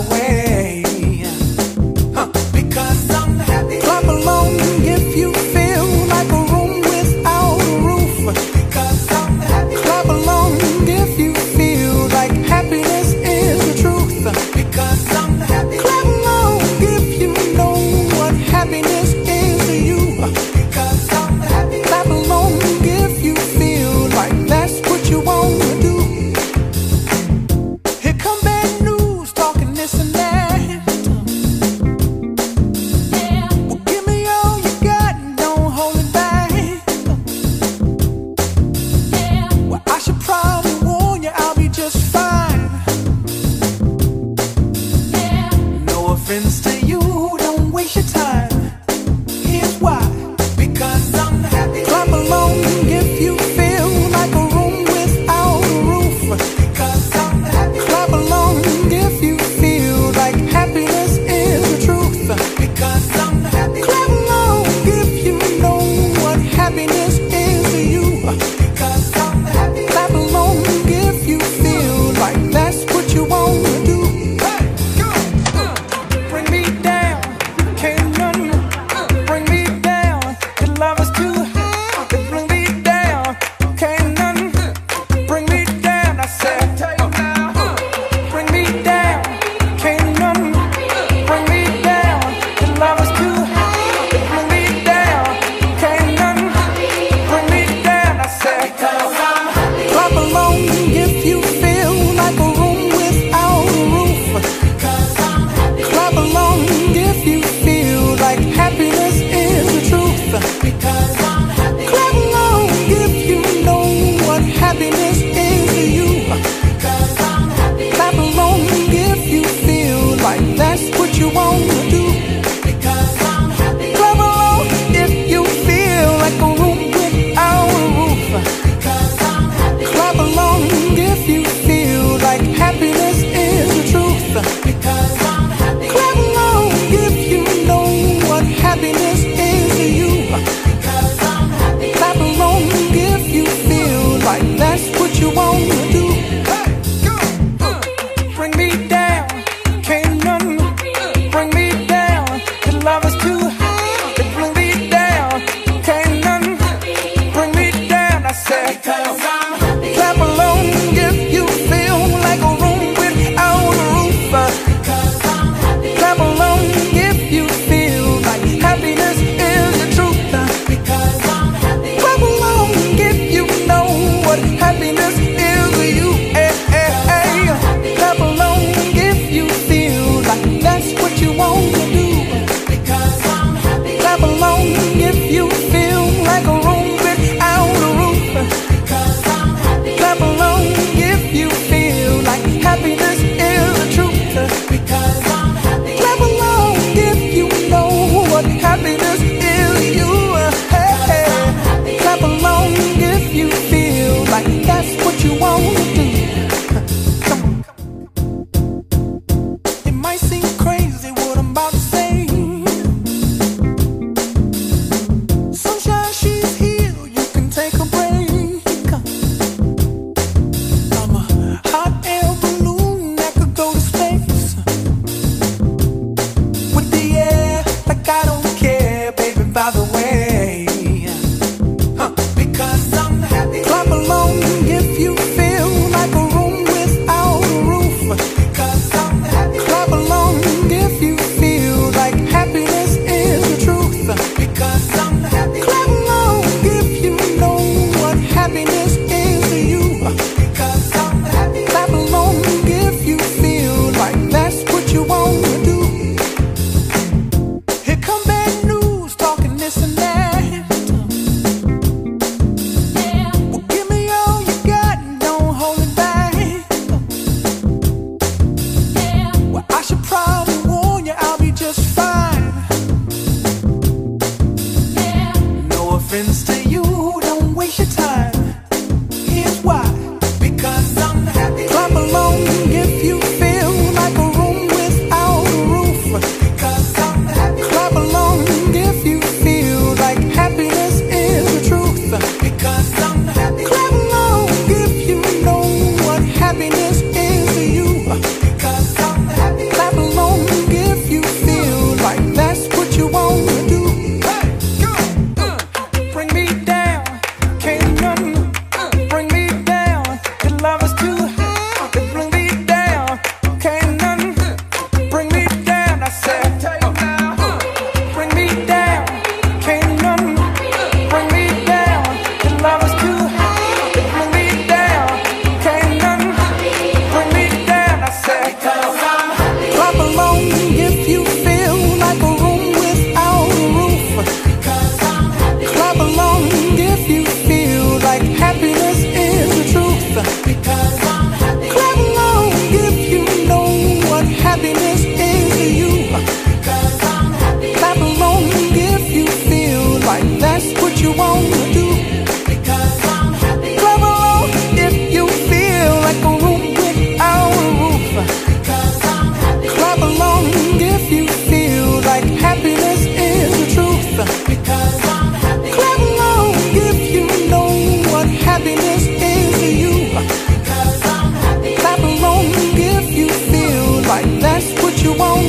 away. Because I'm happy. Clap along if you feel like a room without a roof. Because I'm happy. Clap along if you feel like happiness is the truth. Because I'm happy. Clap along if you know what happiness is to you. Because I'm happy. Clap along if you feel like that's what you want to do. Here come bad news, talking this and that. Yeah. Well, give me all you got and don't hold it back. Yeah. Well, I should probably warn you, I'll be just fine. Yeah. No offense to you, don't waste your time. Here's why. Because I'm happy. Clap along if you feel like a room without a roof. Because I'm happy. Clap along if you feel like happiness is the truth. Because I'm happy. Clap along if you know what happiness is to you. Because I'm happy. Clap along if you feel like that's what you want to do. Hey, go, bring me down. Can't you want.